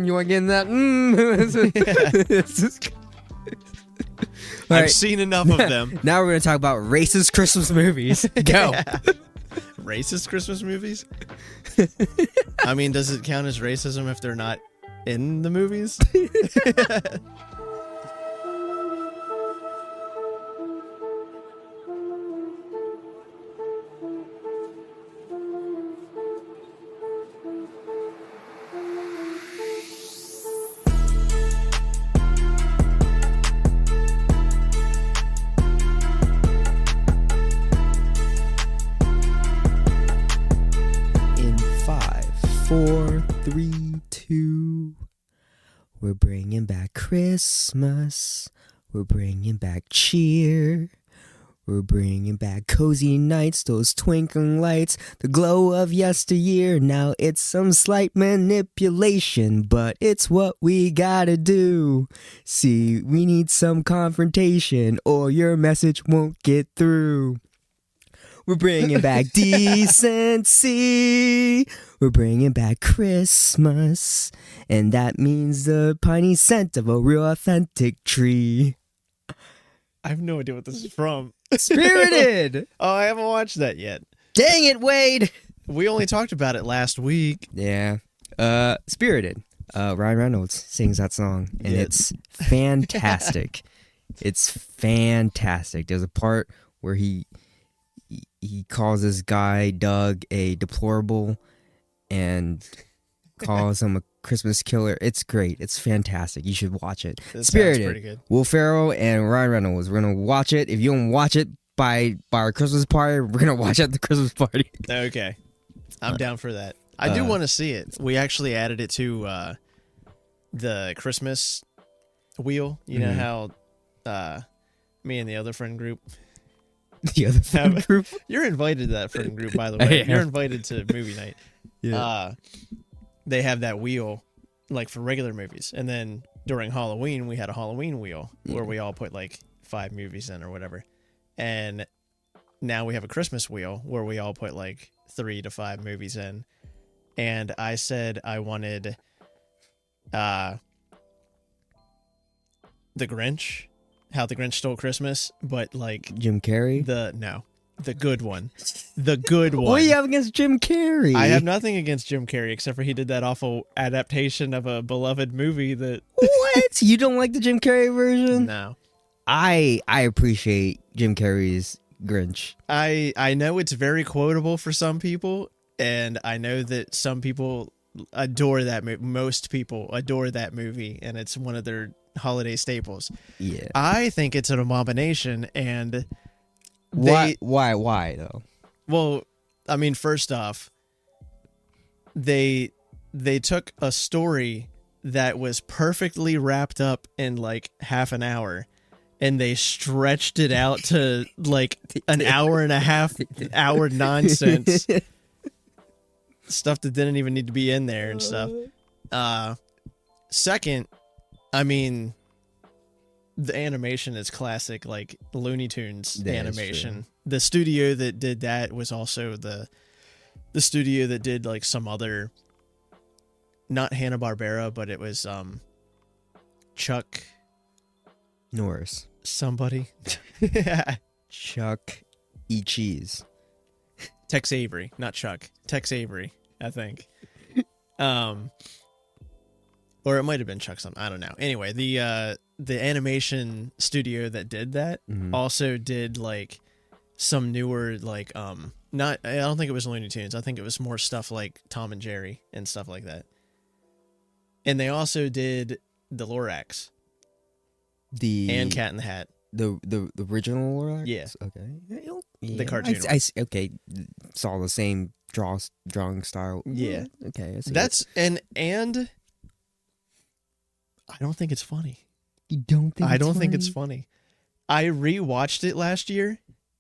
You want to get in that? I've seen enough of them. Now we're going to talk about racist Christmas movies. Go. Racist Christmas movies? I mean, does it count as racism if they're not in the movies? In 5, 4, 3, 2. We're bringing back Christmas. We're bringing back cheer. We're bringing back cozy nights, those twinkling lights, the glow of yesteryear. Now it's some slight manipulation, but it's what we gotta do. See, we need some confrontation, or your message won't get through. We're bringing back decency. We're bringing back Christmas. And that means the piney scent of a real authentic tree. I have no idea what this is from. Spirited! Oh, I haven't watched that yet. Dang it, Wade! We only talked about it last week. Yeah. Spirited. Ryan Reynolds sings that song. And Yeah. it's fantastic. It's fantastic. There's a part where he calls this guy Doug a deplorable and calls him a Christmas killer. It's great. It's fantastic. You should watch it. That Spirited. sounds pretty good. Will Ferrell and Ryan Reynolds. We're gonna watch it. If you don't watch it by our Christmas party, we're gonna watch it at the Christmas party. Okay. I'm down for that. I do want to see it. We actually added it to the Christmas wheel. You know how me and the other friend group... The other friend group. You're invited to that friend group, by the way. Yeah. You're invited to movie night. Yeah. They have that wheel, like for regular movies, and then during Halloween we had a Halloween wheel where we all put like 5 movies in or whatever, and now we have a Christmas wheel where we all put like 3 to 5 movies in. And I said I wanted The Grinch, How the Grinch Stole Christmas, but like Jim Carrey. the good one. The good one. What do you have against Jim Carrey? I have nothing against Jim Carrey except for he did that awful adaptation of a beloved movie that... What? You don't like the Jim Carrey version? No. I appreciate Jim Carrey's Grinch. I know it's very quotable for some people, and I know that some people adore that movie. Most people adore that movie, and it's one of their holiday staples. Yeah. I think it's an abomination, and... Why though? Well, I mean, first off, they took a story that was perfectly wrapped up in like half an hour, and they stretched it out to like an hour and a half hour nonsense. Stuff that didn't even need to be in there and stuff. Second, I mean, the animation is classic, like Looney Tunes animation. The studio that did that was also the studio that did like some other, not Hanna-Barbera, but it was Chuck Norris. somebody. Chuck E. Cheese. Tex Avery, not Chuck. Tex Avery, I think. Or it might have been Chuck something. I don't know. Anyway, the animation studio that did that also did like some newer like not, I don't think it was Looney Tunes. I think it was more stuff like Tom and Jerry and stuff like that. And they also did the Lorax and Cat in the Hat. The original Lorax? Yeah. Okay. The cartoon. Okay. It's all the same drawing style. Yeah. Okay. I see That's and I don't think it's funny. You don't think? I don't think it's funny. I rewatched it last year.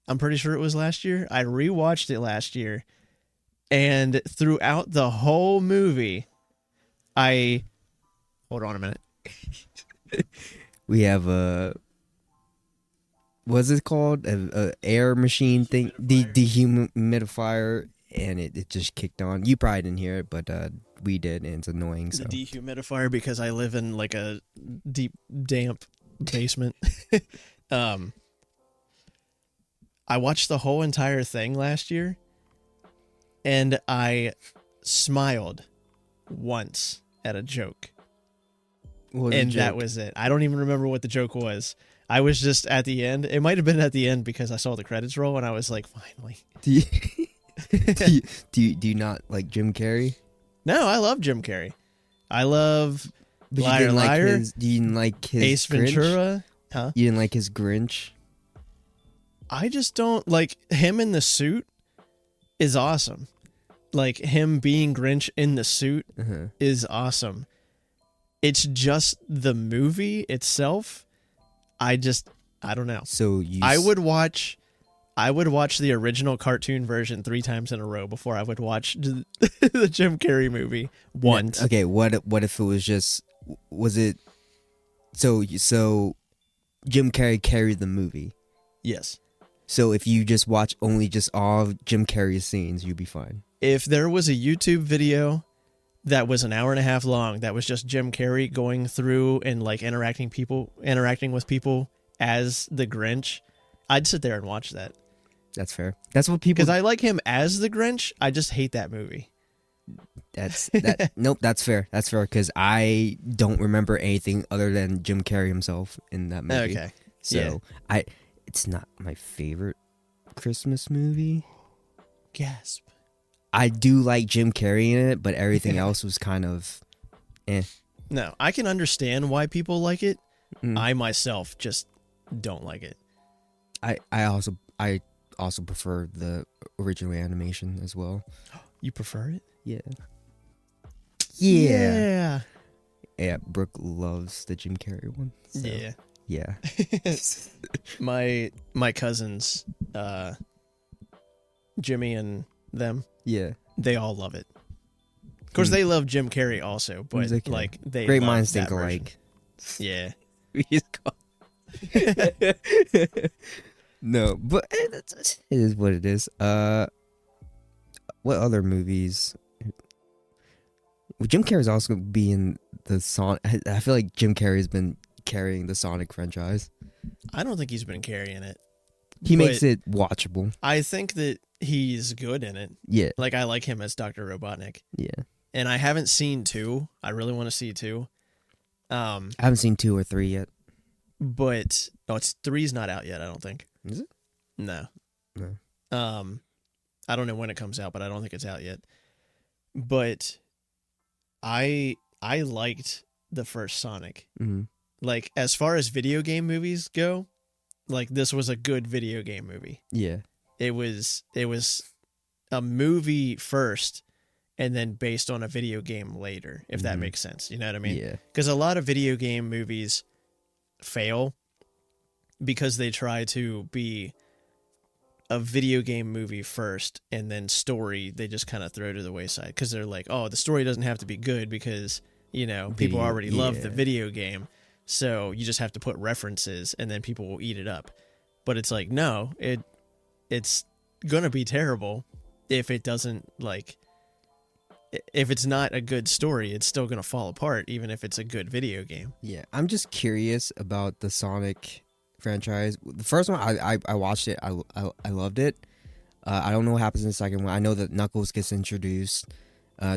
I'm pretty sure it was last year. I rewatched it last year, and throughout the whole movie, hold on a minute. We have a what's it called? A air machine thing, dehumidifier, and it just kicked on. You probably didn't hear it, but we did, and it's annoying. So the dehumidifier, because I live in like a deep, damp basement. I watched the whole entire thing last year, and I smiled once at a joke. And that was it. I don't even remember what the joke was. I was just at the end. It might have been at the end because I saw the credits roll, and I was like, finally. Do you not like Jim Carrey? No, I love Jim Carrey. I love But Liar you didn't Liar. Like his, you didn't like his Ace Grinch? Ventura. Huh? You didn't like his Grinch? I just don't like him in the suit is awesome. Like him being Grinch in the suit is awesome. It's just the movie itself. I don't know. So I would watch the original cartoon version 3 times in a row before I would watch the Jim Carrey movie once. Okay, what if it was just, was it, so Jim Carrey carried the movie? Yes. So if you just watch only just all of Jim Carrey's scenes, you'd be fine. If there was a YouTube video that was an hour and a half long, that was just Jim Carrey going through and like interacting with people as the Grinch, I'd sit there and watch that. That's fair. That's what people. Because I like him as the Grinch. I just hate that movie. Nope. That's fair. That's fair. Because I don't remember anything other than Jim Carrey himself in that movie. Okay. So it's not my favorite Christmas movie. Gasp. I do like Jim Carrey in it, but everything else was kind of, eh. No, I can understand why people like it. I myself just don't like it. I also prefer the original animation as well. You prefer it? Yeah. Yeah, Brooke loves the Jim Carrey one. So, yeah. My cousins, Jimmy and them, they all love it. Of course, they love Jim Carrey also, but like they great love minds think that version. alike. Yeah. No, but it is what it is. What other movies? Well, Jim Carrey's also going to be in the Sonic. I feel like Jim Carrey's been carrying the Sonic franchise. I don't think he's been carrying it. He makes it watchable. I think that he's good in it. Yeah. Like, I like him as Dr. Robotnik. Yeah. And I haven't seen 2. I really want to see 2. I haven't seen 2 or 3 yet. But, 3's not out yet, I don't think. Is it? No. No. I don't know when it comes out, but I don't think it's out yet. But I liked the first Sonic. Mm-hmm. Like, as far as video game movies go, like, this was a good video game movie. Yeah. It was a movie first, and then based on a video game later, if that makes sense. You know what I mean? Yeah. Because a lot of video game movies fail because they try to be a video game movie first, and then story they just kind of throw to the wayside because they're like, oh, the story doesn't have to be good because, you know, people already love the video game, so you just have to put references and then people will eat it up. But it's like, no, it's gonna be terrible if it doesn't, like, if it's not a good story, it's still gonna fall apart even if it's a good video game. Yeah, I'm just curious about the Sonic franchise. The first one, I watched it. I loved it. I don't know what happens in the second one. I know that Knuckles gets introduced.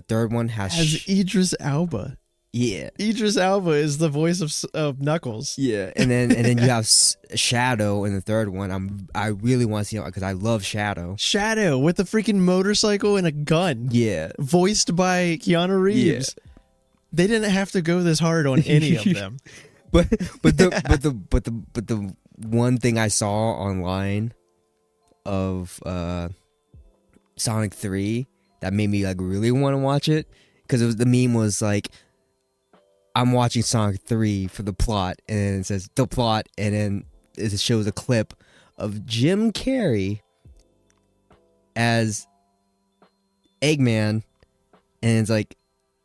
Third one has Idris Elba. Yeah, Idris Elba is the voice of Knuckles. Yeah, and then you have Shadow in the third one. I really want to see him because I love Shadow. Shadow with a freaking motorcycle and a gun. Yeah, voiced by Keanu Reeves. Yeah. They didn't have to go this hard on any of them. But the one thing I saw online of Sonic 3 that made me like really want to watch it, because the meme was like, I'm watching Sonic 3 for the plot, and it says the plot, and then it shows a clip of Jim Carrey as Eggman, and it's like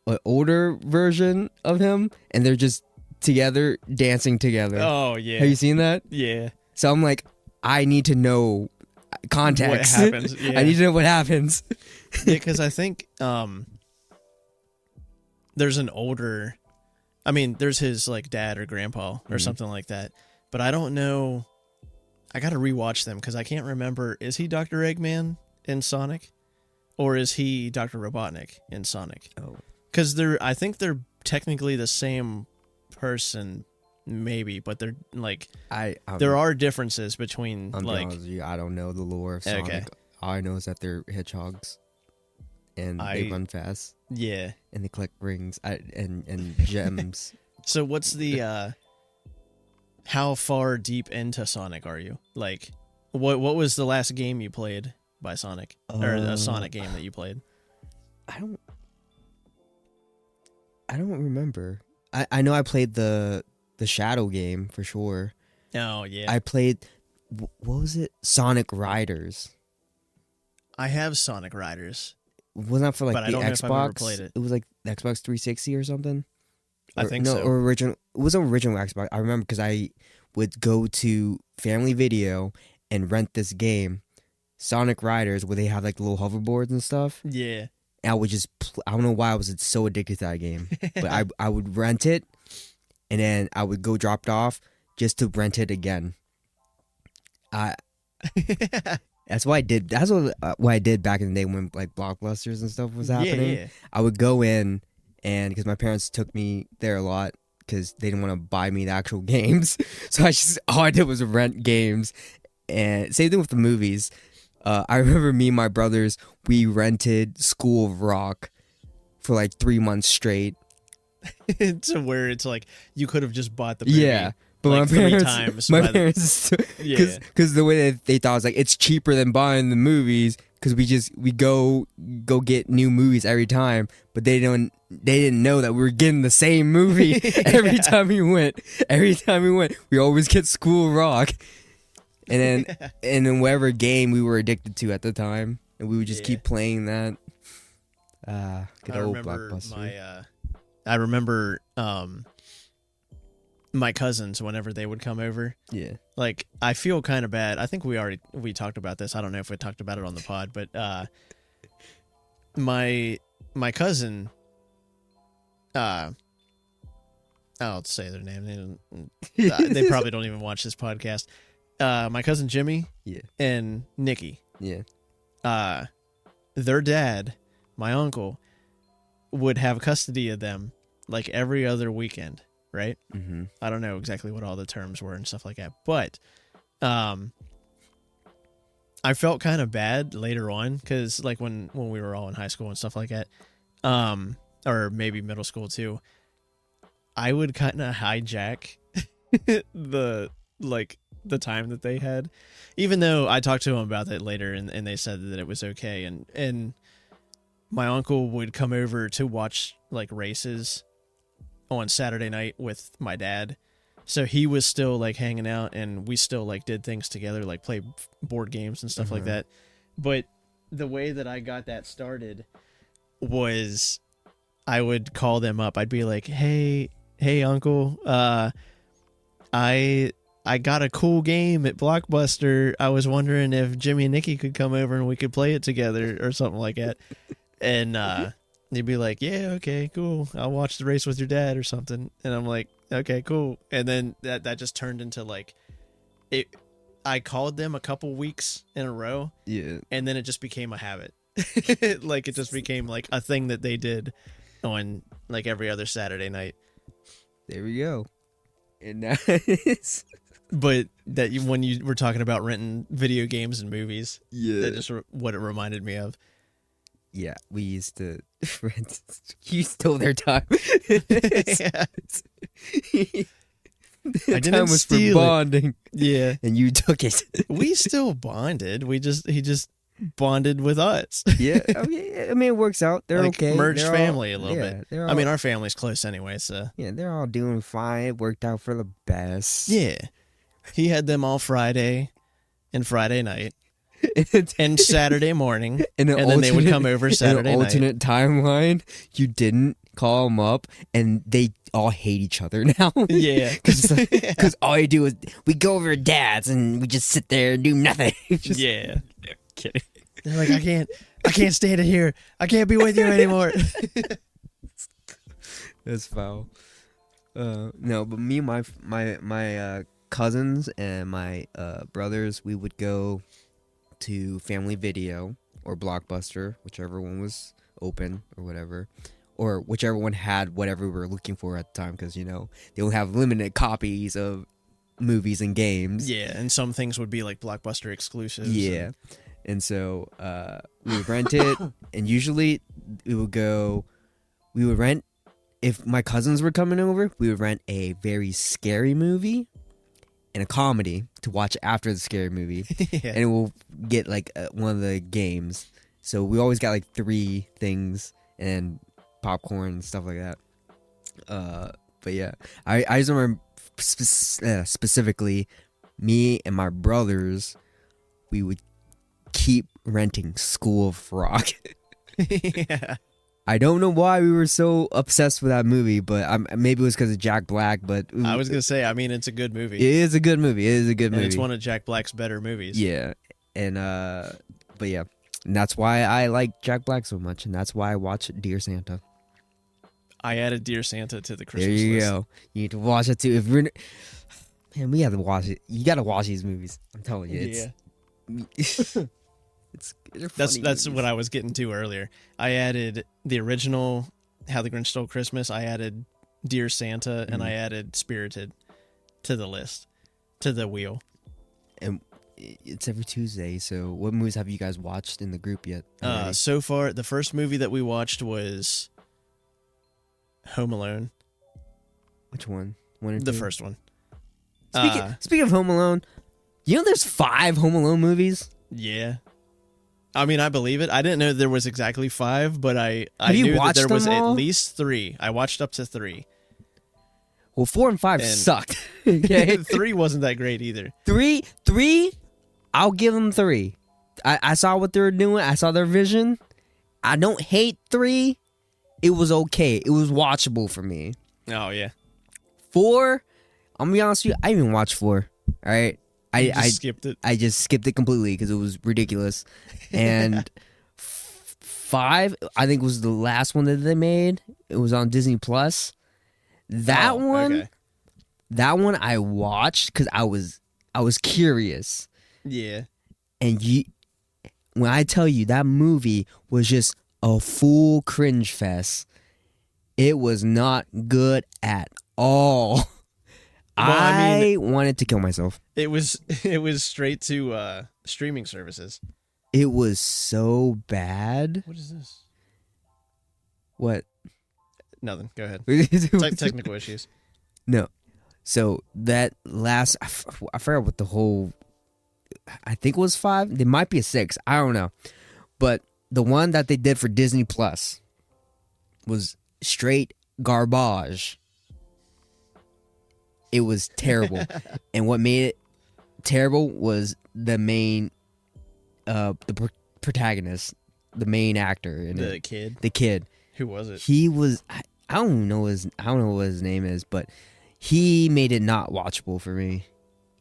an older version of him, and they're just together dancing together. Oh yeah, have you seen that? Yeah. So I'm like, I need to know context. What happens? Yeah. I need to know what happens. Yeah, because I think there's an older, I mean, there's his like dad or grandpa or something like that. But I don't know. I got to rewatch them because I can't remember. Is he Dr. Eggman in Sonic? Or is he Dr. Robotnik in Sonic? Oh. Because I think they're technically the same person, maybe, but they're like, there are differences between like. Honest with you, I don't know the lore of Sonic. Okay. All I know is that they're hedgehogs, and they run fast. Yeah. And they collect rings and gems. So what's the? How far deep into Sonic are you? Like, what was the last game you played by Sonic, or a Sonic game that you played? I don't remember. I know I played the Shadow game for sure. Oh yeah. I played what was it? Sonic Riders. I have Sonic Riders. Wasn't that for like but the I don't know Xbox? if I've ever played it. It was like the Xbox 360 or something. I think so. Or original. It was an original Xbox. I remember because I would go to Family Video and rent this game, Sonic Riders, where they have like little hoverboards and stuff. Yeah. And I would just, I don't know why I was so addicted to that game, but I would rent it, and then I would go drop it off just to rent it again. That's what I did. That's what I did back in the day when like Blockbusters and stuff was happening. Yeah. I would go in, and because my parents took me there a lot because they didn't want to buy me the actual games, so all I did was rent games. And same thing with the movies. I remember me and my brothers, we rented School of Rock for like 3 months straight. To where it's like you could have just bought the movie. Yeah. But like my parents, 3 times. Because the way that they thought was like it's cheaper than buying the movies because we go get new movies every time, but they didn't know that we were getting the same movie every time we went. Every time we went, we always get School of Rock, and then whatever game we were addicted to at the time, and we would just keep playing that. Good old Blockbuster. I remember my cousins whenever they would come over. Yeah. Like I feel kind of bad. I think we talked about this. I don't know if we talked about it on the pod, but my cousin I'll say their name. They probably don't even watch this podcast. My cousin Jimmy and Nikki. Yeah. Their dad, my uncle, would have custody of them like every other weekend. Right? Mm-hmm. I don't know exactly what all the terms were and stuff like that, but I felt kind of bad later on because like when we were all in high school and stuff like that, or maybe middle school too, I would kind of hijack the time that they had, even though I talked to them about that later and they said that it was okay, and my uncle would come over to watch like races on Saturday night with my dad, so he was still like hanging out and we still like did things together, like play board games and stuff like that. But the way that I got that started was I would call them up. I'd be like, hey uncle, I got a cool game at Blockbuster. I was wondering if Jimmy and Nikki could come over and we could play it together or something like that. And they'd be like, yeah, okay, cool. I'll watch the race with your dad or something. And I'm like, okay, cool. And then that just turned into like it. I called them a couple weeks in a row. Yeah. And then it just became a habit. Like it just became like a thing that they did on like every other Saturday night. There we go. And that is. But when you were talking about renting video games and movies, that's just what it reminded me of. Yeah, we used to rent. You stole their time. Yeah. I didn't time was steal for bonding. Yeah, and you took it. We still bonded. He just bonded with us. Yeah, I mean it works out. They're like okay. Merged they're family a little bit. All, I mean, our family's close anyway, so yeah, they're all doing fine. It worked out for the best. Yeah, he had them all Friday and Friday night. And Saturday morning, and then they would come over Saturday in an night. alternate timeline, you didn't call them up, and they all hate each other now. Yeah, because all you do is we go over to Dad's and we just sit there and do nothing. Yeah, they're kidding. They're like, I can't stand it here. I can't be with you anymore. That's foul. No, but me and my cousins and my brothers, we would go to Family Video or Blockbuster, whichever one was open or whatever, or whichever one had whatever we were looking for at the time, because they will have limited copies of movies and games. Yeah, and some things would be like Blockbuster exclusives. Yeah, and so we would rent it, and usually we would rent. If my cousins were coming over, we would rent a very scary movie and a comedy to watch after the scary movie. Yeah. And we'll get like one of the games. So we always got like 3 things and popcorn and stuff like that. But yeah, I just remember specifically me and my brothers, we would keep renting School of Rock. Yeah. I don't know why we were so obsessed with that movie, but maybe it was because of Jack Black. But I was gonna say, I mean, it's a good movie. It is a good movie. And it's one of Jack Black's better movies. Yeah, and but yeah, and that's why I like Jack Black so much, and that's why I watch Dear Santa. I added Dear Santa to the Christmas there you list. go. You need to watch it too. If we're man, we have to watch it. You got to watch these movies. I'm telling you, it's That's what I was getting to earlier. I added the original How the Grinch Stole Christmas. I added Dear Santa, and I added Spirited to the list, to the wheel. And it's every Tuesday. So, what movies have you guys watched in the group yet? So far, the first movie that we watched was Home Alone. Which one? One or The two? first one. Speaking of Home Alone, there's 5 Home Alone movies. Yeah. I mean, I believe it. I didn't know there was exactly 5, but I Have you knew that watched there was them all? at least 3. I watched up to 3. Well, 4 and 5 And- sucked. Okay, 3 wasn't that great either. 3, I'll give them 3. I saw what they were doing. I saw their vision. I don't hate 3. It was okay. It was watchable for me. Oh, yeah. 4, I'm gonna be honest with you, I didn't even watch 4. All right, I skipped it. I just skipped it completely because it was ridiculous. And 5, I think, was the last one that they made. It was on Disney Plus. That one I watched because I was curious. Yeah. And when I tell you that movie was just a full cringe fest, it was not good at all. Well, I mean, wanted to kill myself. It was straight to streaming services. It was so bad. What is this? What? Nothing. Go ahead. Technical. Technical issues. No. So that last, I forgot what the whole, I think it was 5. There might be a 6. I don't know. But the one that they did for Disney Plus was straight garbage. It was terrible. And what made it terrible was the main, protagonist, the main actor in The it. kid. The kid. Who was it? He was, I don't know what his name is, but he made it not watchable for me.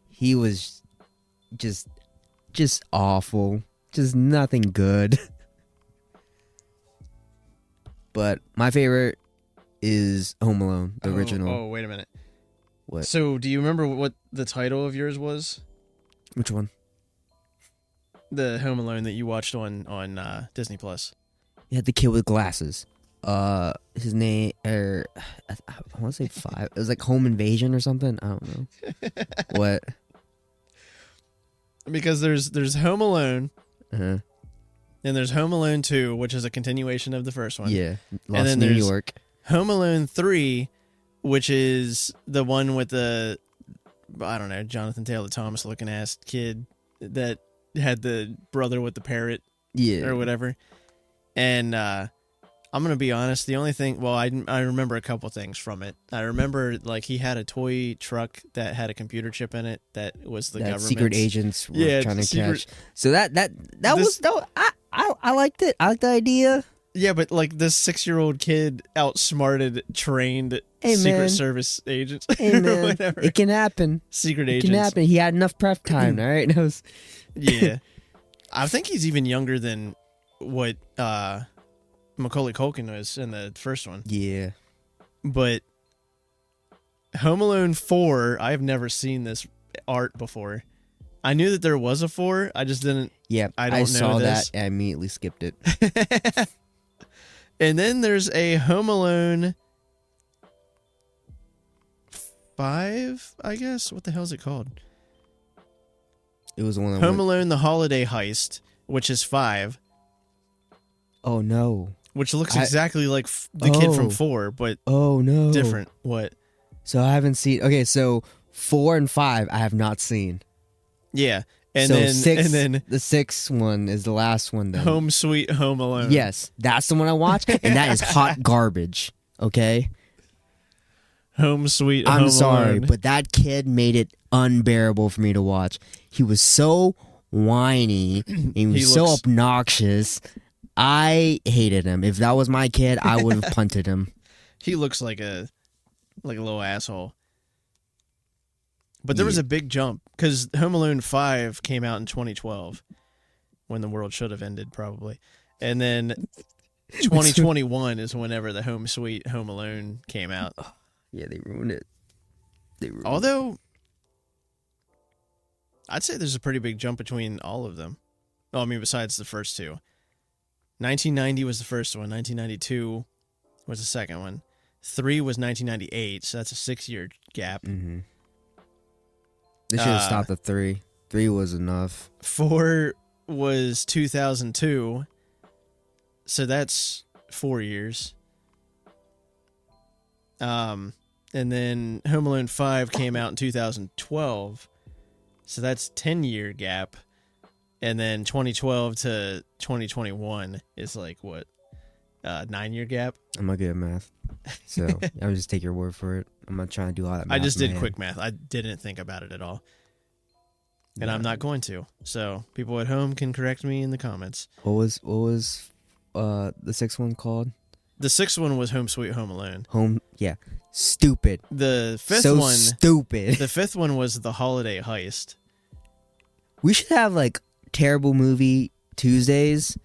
He was just awful. Just nothing good. But my favorite is Home Alone, the original. Oh, wait a minute. What? So, do you remember what the title of yours was? Which one? The Home Alone that you watched on Disney Plus. You had the kid with glasses. His name, I want to say 5. It was like Home Invasion or something. I don't know. What? Because there's Home Alone, Uh-huh. and there's Home Alone 2, which is a continuation of the first one. Yeah, And Lost then in New there's York. Home Alone 3, which is the one with the, I don't know, Jonathan Taylor Thomas looking ass kid that had the brother with the parrot Yeah. or whatever. And I'm going to be honest, the only thing, well, I remember a couple things from it. I remember, like, he had a toy truck that had a computer chip in it that was the government. Secret agents were Yeah, trying to secret- catch. So that I liked it. I liked the idea. Yeah, but, like, this 6-year-old kid outsmarted trained Hey, Secret man. Service agents Hey or man, whatever. it can happen. Secret It agents. can happen. He had enough prep time. All right. Yeah. I think he's even younger than what Macaulay Culkin was in the first one. Yeah. but Home Alone 4, I've never seen this art before. I knew that there was a 4. I just didn't. Yeah, I don't know saw this. that and I immediately skipped it. And then there's a Home Alone 5, I guess. What the hell is it called? It was one that Home Alone: The Holiday Heist, which is 5. Oh no! Which looks exactly like the kid from 4, but oh no, different. What? So I haven't seen. Okay, so 4 and 5 I have not seen. Yeah, and so then 6, and then the 6th one is the last one. Then Home Sweet Home Alone. Yes, that's the one I watched, and that is hot garbage. Okay. Home Sweet Home Alone. I'm sorry, but that kid made it unbearable for me to watch. He was so whiny. He was so obnoxious. I hated him. If that was my kid, I would have punted him. He looks like a little asshole. But there was a big jump because Home Alone 5 came out in 2012 when the world should have ended probably. And then 2021 is whenever the Home Sweet Home Alone came out. Yeah, they ruined it. Although, I'd say there's a pretty big jump between all of them. Oh, I mean, besides the first two. 1990 was the first one. 1992 was the second one. 3 was 1998, so that's a 6-year gap. Mm-hmm. They should have stopped at 3. 3 was enough. 4 was 2002, so that's 4 years. And then Home Alone 5 came out in 2012, so that's 10-year gap. And then 2012 to 2021 is like, what, 9-year gap? I'm not good at math, so I'll just take your word for it. I'm not trying to do all that math. I just did quick math. I didn't think about it at all. And I'm not going to. So people at home can correct me in the comments. What was the 6th one called? The 6th one was Home Sweet Home Alone. Yeah. Stupid. The 5th one. Stupid. The 5th one was The Holiday Heist. We should have like terrible movie Tuesdays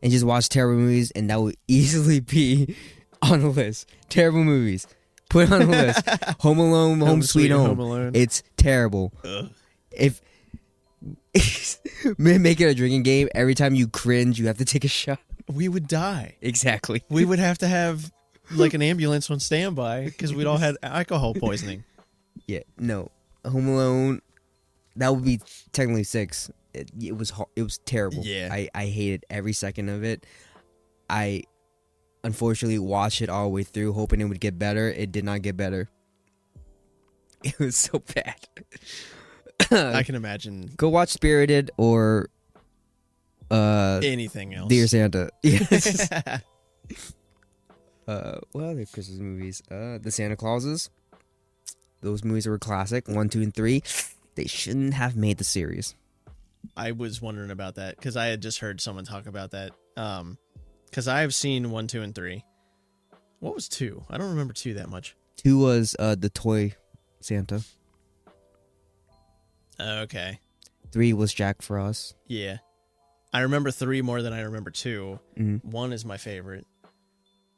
and just watch terrible movies, and that would easily be on the list. Terrible movies. Put it on the list. Home Alone, Home Sweet Home. Alone. It's terrible. Ugh. If make it a drinking game, every time you cringe, you have to take a shot. We would die. Exactly. We would have to have like an ambulance on standby because we'd all had alcohol poisoning. Yeah, no. Home Alone, that would be technically 6. It was terrible. Yeah. I hated every second of it. I unfortunately watched it all the way through, hoping it would get better. It did not get better. It was so bad. I can imagine. Go watch Spirited or anything else. Dear Santa. Yes. What other Christmas movies? The Santa Clauses. Those movies were classic. 1, 2, and 3. They shouldn't have made the series. I was wondering about that because I had just heard someone talk about that. Because I have seen 1, 2, and 3. What was 2? I don't remember 2 that much. 2 was the toy Santa. Okay. 3 was Jack Frost. Yeah. I remember 3 more than I remember 2. Mm-hmm. 1 is my favorite.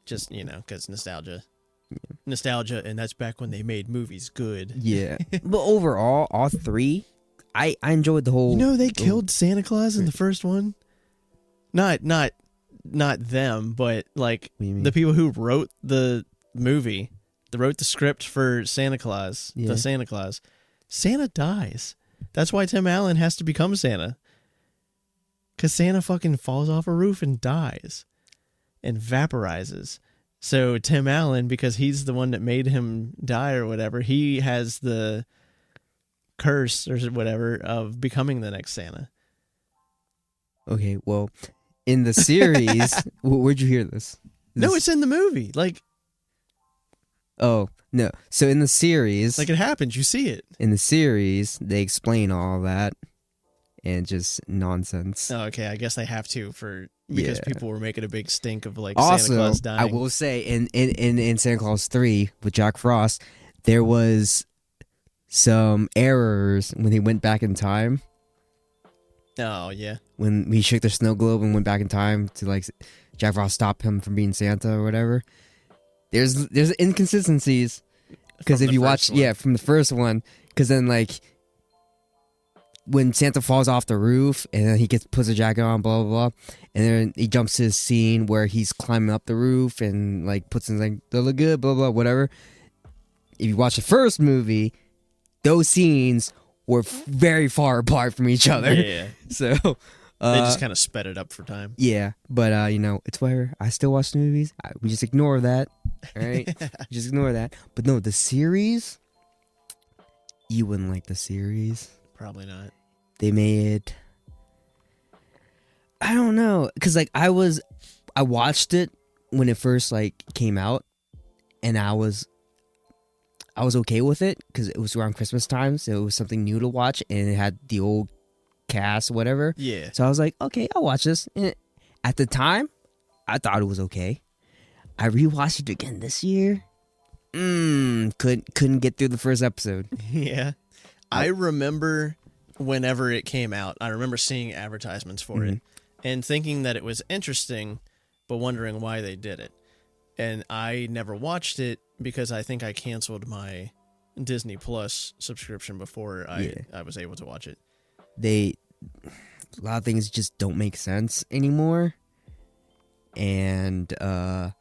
Just, because nostalgia. Yeah. Nostalgia, and that's back when they made movies good. Yeah. But overall, all 3, I enjoyed the whole... They killed Santa Claus in the first one? Not them, but like the people who wrote the movie, they wrote the script for Santa Claus, the Santa Claus. Santa dies. That's why Tim Allen has to become Santa. Because Santa fucking falls off a roof and dies. And vaporizes. So Tim Allen, because he's the one that made him die or whatever, he has the curse or whatever of becoming the next Santa. Okay, well, in the series... Where'd you hear this? No, it's in the movie. Like... Oh, no. So in the series... Like, it happens. You see it. In the series, they explain all that. And just nonsense. Oh, okay. I guess they have to because people were making a big stink of like also, Santa Claus dying. I will say in Santa Claus 3 with Jack Frost, there was some errors when he went back in time. Oh yeah. When he shook the snow globe and went back in time to like Jack Frost stop him from being Santa or whatever. there's inconsistencies because From if the you first watch, one. from the first one, because then like when Santa falls off the roof and then he puts a jacket on, blah blah blah, and then he jumps to this scene where he's climbing up the roof and like puts in like they look good, blah blah whatever. If you watch the first movie, those scenes were very far apart from each other. Yeah. So They just kind of sped it up for time. yeah, but you know, it's whatever. I still watch the movies. We just ignore that, all right? Just ignore that. But no, the series, you wouldn't like the series. Probably not. They made, I don't know, because like I watched it when it first like came out, and I was okay with it because it was around Christmas time, so it was something new to watch, and it had the old cast, whatever. Yeah. So I was like, okay, I'll watch this. And at the time, I thought it was okay. I rewatched it again this year. Couldn't get through the first episode. Yeah. I remember whenever it came out, I remember seeing advertisements for it and thinking that it was interesting, but wondering why they did it. And I never watched it because I think I canceled my Disney Plus subscription before I was able to watch it. A lot of things just don't make sense anymore. And I'm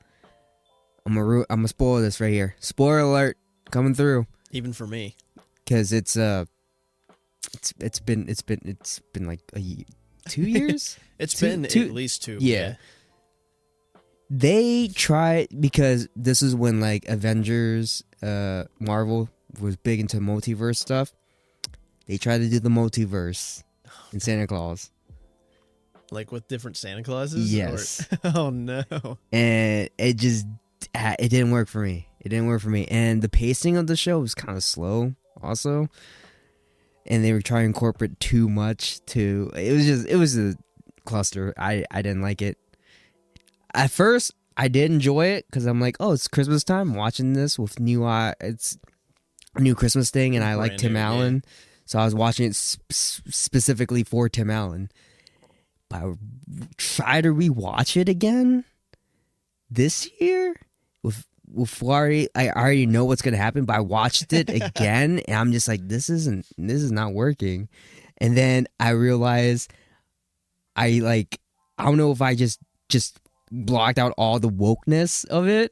gonna spoil this right here. Spoiler alert coming through. Even for me. Because it's been like 2 years. It's Two- been two- at least 2. Yeah. They try, because this is when like Avengers, Marvel was big into multiverse stuff. They tried to do the multiverse in Santa Claus. Like with different Santa Clauses? Yes. Oh no. And it didn't work for me. And the pacing of the show was kind of slow also. And they were trying to incorporate too much it was a cluster. I didn't like it. At first, I did enjoy it because I'm like, oh, it's Christmas time. I'm watching this with it's a new Christmas thing, and I like Brand Tim new, yeah. Allen. So I was watching it specifically for Tim Allen. But I try to rewatch it again this year with I already know what's gonna happen, but I watched it again, and I'm just like, this is not working. And then I realized I don't know if I just blocked out all the wokeness of it.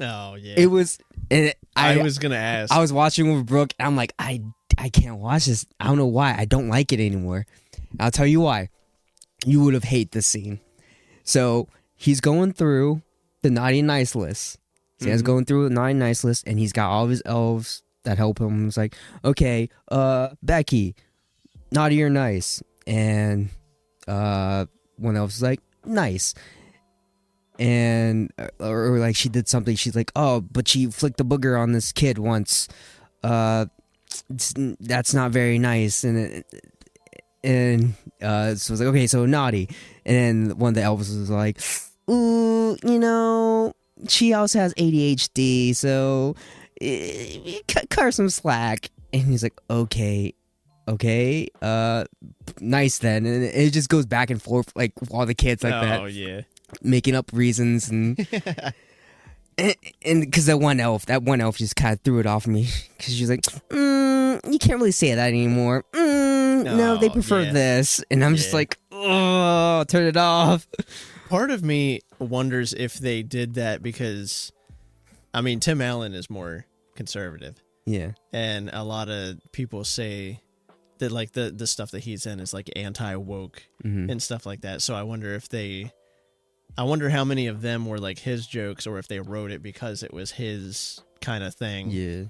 Oh yeah. It was, and I was gonna ask. I was watching with Brooke, and I'm like, I can't watch this. I don't know why. I don't like it anymore. I'll tell you why. You would have hated this scene. So he's going through the naughty and nice list. Santa's going through the naughty and nice list, and he's got all of his elves that help him. It's like, okay, Becky, naughty or nice, and one elf is like, nice. And or like she did something, she's like, oh, but she flicked a booger on this kid once. That's not very nice. And so it's like, okay, so naughty. And then one of the elves was like, ooh, she also has ADHD, so cut her some slack. And he's like, okay, nice then. And it just goes back and forth, like all the kids like that. Oh yeah. Making up reasons and because that one elf just kind of threw it off me because she's like, you can't really say that anymore. No, they prefer this, and I'm just like, oh, turn it off. Part of me wonders if they did that because, I mean, Tim Allen is more conservative. Yeah, and a lot of people say that like the stuff that he's in is like anti-woke and stuff like that. So I wonder how many of them were like his jokes, or if they wrote it because it was his kind of thing. Yeah.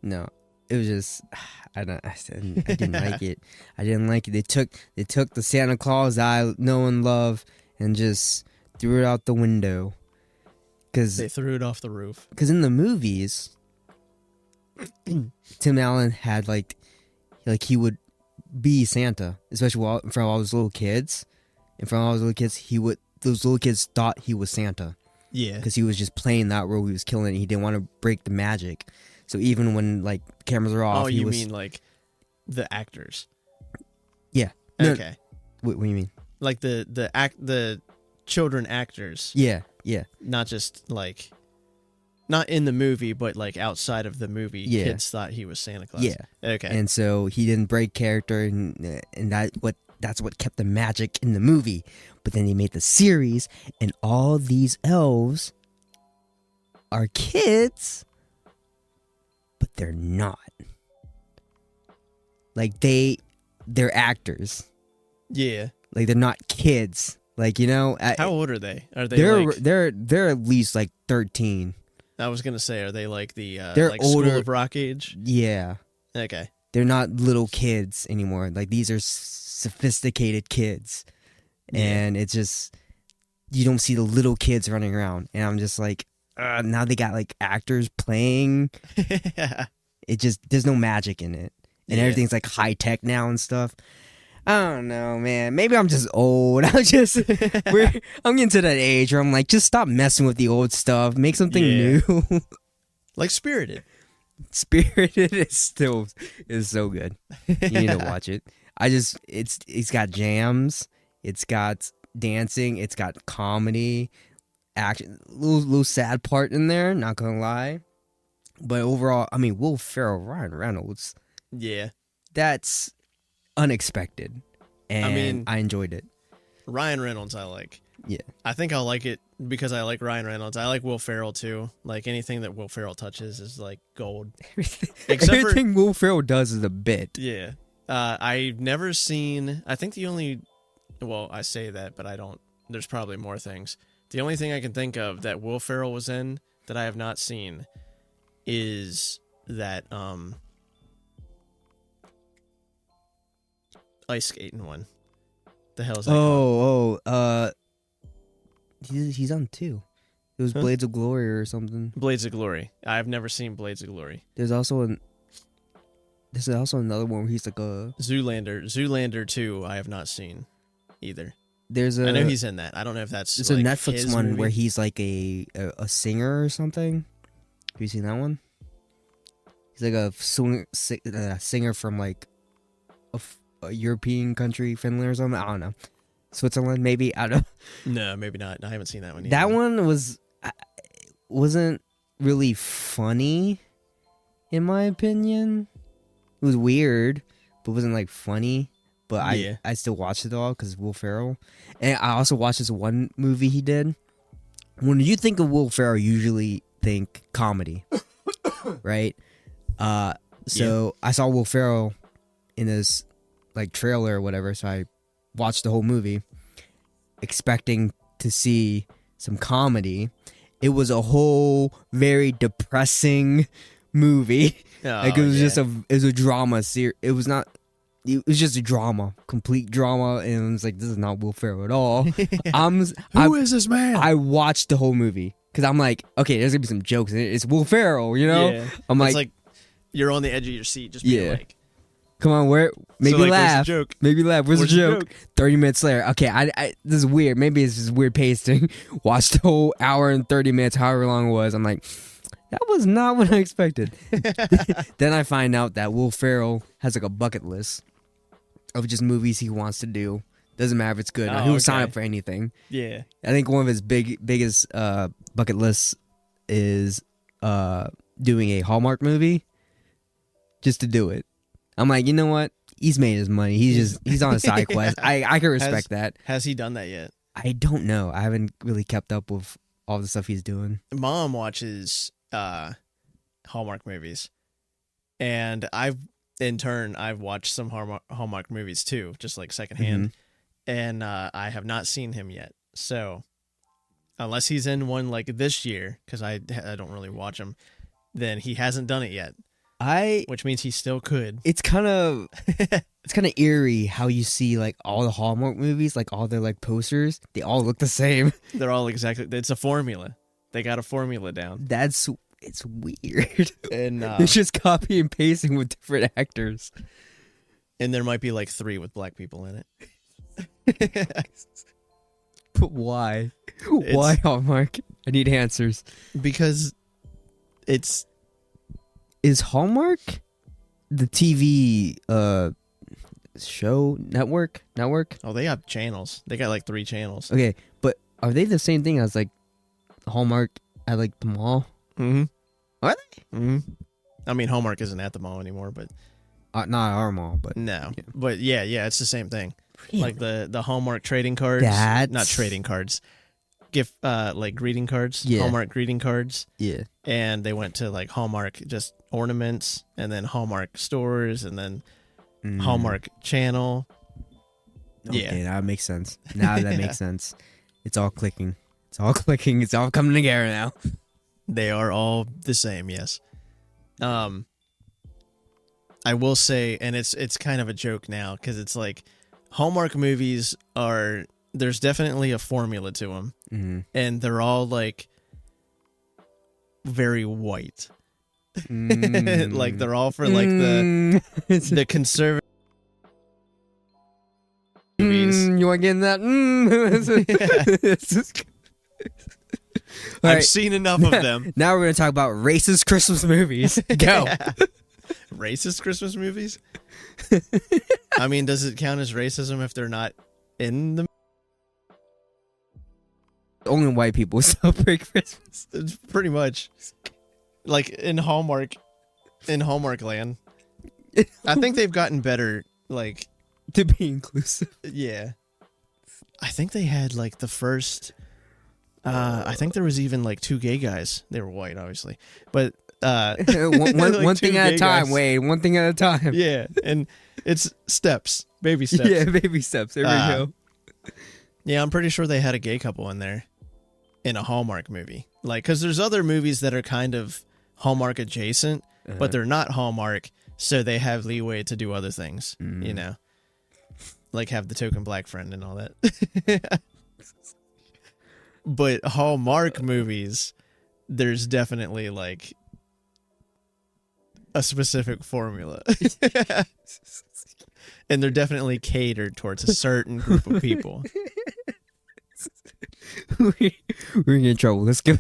No, it was just I didn't like it. I didn't like it. They took the Santa Claus I know and love and just threw it out the window. Because they threw it off the roof. Because in the movies, Tim Allen had like he would be Santa, especially in front of all those little kids. In front of all those little kids, those little kids thought he was Santa. Yeah. Because he was just playing that role. He was killing it. He didn't want to break the magic. So even when like cameras are off, you mean like the actors? Yeah. Okay. What do you mean? Like the children actors. Yeah. Yeah. Not just like, not in the movie, but like outside of the movie, Yeah. kids thought he was Santa Claus. Yeah. Okay. And so he didn't break character, and that's what kept the magic in the movie. But then they made the series, and all these elves are kids, but they're not. Like they're actors. Yeah. Like they're not kids. Like, you know, How old are they? Are they they're at least like 13. I was gonna say, are they like the They're like older. School of Rock age? Yeah. Okay. They're not little kids anymore. Like these are sophisticated kids. Yeah. And it's just, you don't see the little kids running around. And I'm just like, now they got like actors playing. It just, there's no magic in it. And everything's like high tech now and stuff. I don't know, man. Maybe I'm just old. I'm getting to that age where I'm like, just stop messing with the old stuff. Make something new. Like Spirited. Spirited is so good. You need to watch it. It's got jams. It's got dancing. It's got comedy, action. Little sad part in there. Not gonna lie, but overall, I mean, Will Ferrell, Ryan Reynolds. Yeah. That's unexpected, and I mean, I enjoyed it. Ryan Reynolds, I like. Yeah. I think I'll like it because I like Ryan Reynolds. I like Will Ferrell too. Like anything that Will Ferrell touches is like gold. Everything Will Ferrell does is a bit. Yeah. I've never seen. I think the only. Well, I say that, but I don't. There's probably more things. The only thing I can think of that Will Ferrell was in that I have not seen is that ice skating one. The hell is that called? He's on 2. It was Blades of Glory or something. Blades of Glory. I've never seen Blades of Glory. There's also another one where he's like a Zoolander. Zoolander 2 I have not seen either. I know he's in that. I don't know if that's It's like a Netflix his one movie. where he's like a singer or something. Have you seen that one? He's like a singer from like a European country, Finland or something. I don't know. Switzerland, maybe. I don't know. No, maybe not. I haven't seen that one either. That one wasn't really funny, in my opinion. It was weird, but wasn't like funny. But I still watched it all because Will Ferrell. And I also watched this one movie he did. When you think of Will Ferrell, you usually think comedy, right? So I saw Will Ferrell in this like trailer or whatever, so I watched the whole movie expecting to see some comedy. It was a whole very depressing movie. Like it was it was a drama series. It was just a drama, complete drama, and it was like, this is not Will Ferrell at all. Who is this man? I watched the whole movie because I'm like, okay, there's gonna be some jokes in it. It's Will Ferrell, you know? Yeah. I'm it's like you're on the edge of your seat, just being like, come on, make me laugh. Where's the joke? Make me laugh. Where's the joke? 30 minutes later. Okay, I this is weird. Maybe it's just weird pacing. Watched the whole hour and 30 minutes, however long it was. I'm like, that was not what I expected. Then I find out that Will Ferrell has like a bucket list of just movies he wants to do. Doesn't matter if it's good. He will sign up for anything. Yeah. I think one of his biggest bucket lists is doing a Hallmark movie just to do it. I'm like, you know what? He's made his money. He's on a side quest. I can respect that. Has he done that yet? I don't know. I haven't really kept up with all the stuff he's doing. Mom watches Hallmark movies, and I've watched some Hallmark movies too, just like secondhand, and I have not seen him yet. So unless he's in one like this year, because I don't really watch him, then he hasn't done it yet. Which means he still could. It's kind of eerie how you see like all the Hallmark movies, like all their like posters, they all look the same. They're all exactly. It's a formula. They got a formula down. It's weird. And it's just copy and pasting with different actors. And there might be like 3 with black people in it. But why? Why Hallmark? I need answers. Because is Hallmark the TV show network? Oh, they have channels. They got like 3 channels. Okay, but are they the same thing as like Hallmark at like the mall? Mm-hmm. Are they? Mm-hmm. I mean, Hallmark isn't at the mall anymore, but Not our mall, but no. Yeah. But yeah, it's the same thing. Really? Like the Hallmark trading cards, not trading cards, gift like greeting cards, Yeah. Hallmark greeting cards, yeah. and they went to like Hallmark just ornaments, and then Hallmark stores, and then Hallmark channel. Okay, that makes sense. Now that makes sense. It's all clicking. It's all clicking. It's all coming together now. They are all the same, yes. I will say, and it's kind of a joke now, because it's like Hallmark movies there's definitely a formula to them, and they're all like very white. Like they're all for like the conservative movies. You want to get in that? I've seen enough of them. Now we're going to talk about racist Christmas movies. Go. Yeah. Racist Christmas movies? I mean, does it count as racism if they're not in the... Only white people celebrate Christmas. It's pretty much. Like in Hallmark land. I think they've gotten better, like... To be inclusive. Yeah. I think they had like the first... I think there was even like 2 gay guys. They were white, obviously. But... one thing at a time, guys. Wade. One thing at a time. Yeah, and it's steps. Baby steps. Yeah, baby steps. There we go. Yeah, I'm pretty sure they had a gay couple in there in a Hallmark movie. Like, because there's other movies that are kind of Hallmark adjacent, but they're not Hallmark, so they have leeway to do other things, you know? Like have the token black friend and all that. But Hallmark movies, there's definitely like a specific formula. And they're definitely catered towards a certain group of people. We're gonna get in trouble. Let's go.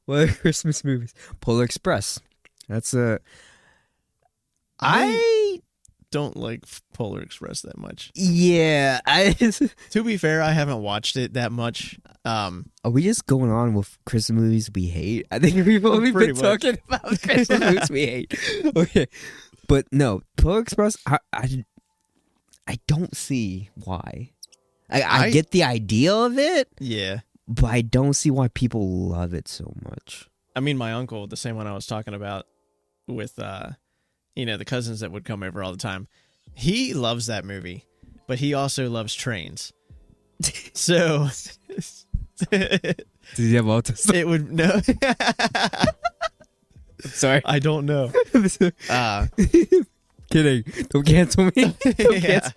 What are Christmas movies? Polar Express. That's I don't like Polar Express that much. Yeah. To be fair, I haven't watched it that much. Are we just going on with Christmas movies we hate? I think we've only been talking about Christmas movies we hate. Okay, but no, Polar Express. I don't see why. I get the idea of it. Yeah, but I don't see why people love it so much. I mean, my uncle, the same one I was talking about with, you know, the cousins that would come over all the time. He loves that movie, but he also loves trains. So, did he have autism? It would no. I'm sorry, I don't know. Kidding. Don't cancel me. Don't cancel.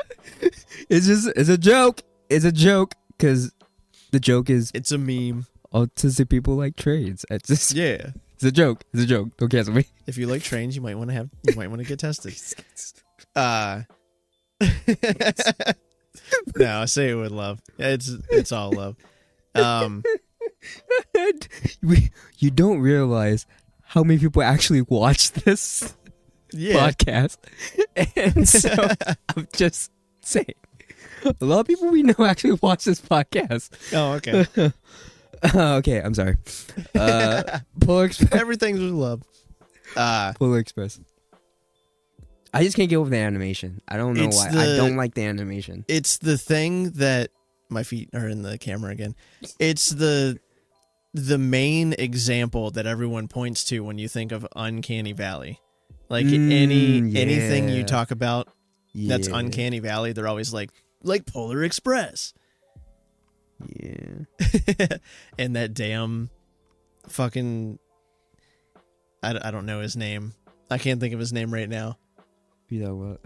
It's a joke. It's a joke because the joke is it's a meme. Autistic people like trains. It's just yeah. It's a joke. It's a joke. Don't cancel me. If you like trains, you might want to get tested. No, I say it with love. It's all love. You don't realize how many people actually watch this podcast. And so I'm just saying, a lot of people we know actually watch this podcast. Oh, okay. Okay, I'm sorry. Polar Express. Everything's with love. Polar Express. I just can't get over the animation. I don't know why. I don't like the animation. It's the thing that my feet are in the camera again. It's the main example that everyone points to when you think of Uncanny Valley. Like anything you talk about that's Uncanny Valley, they're always like Polar Express. Yeah. And that damn fucking I don't know his name. I can't think of his name right now. You know what?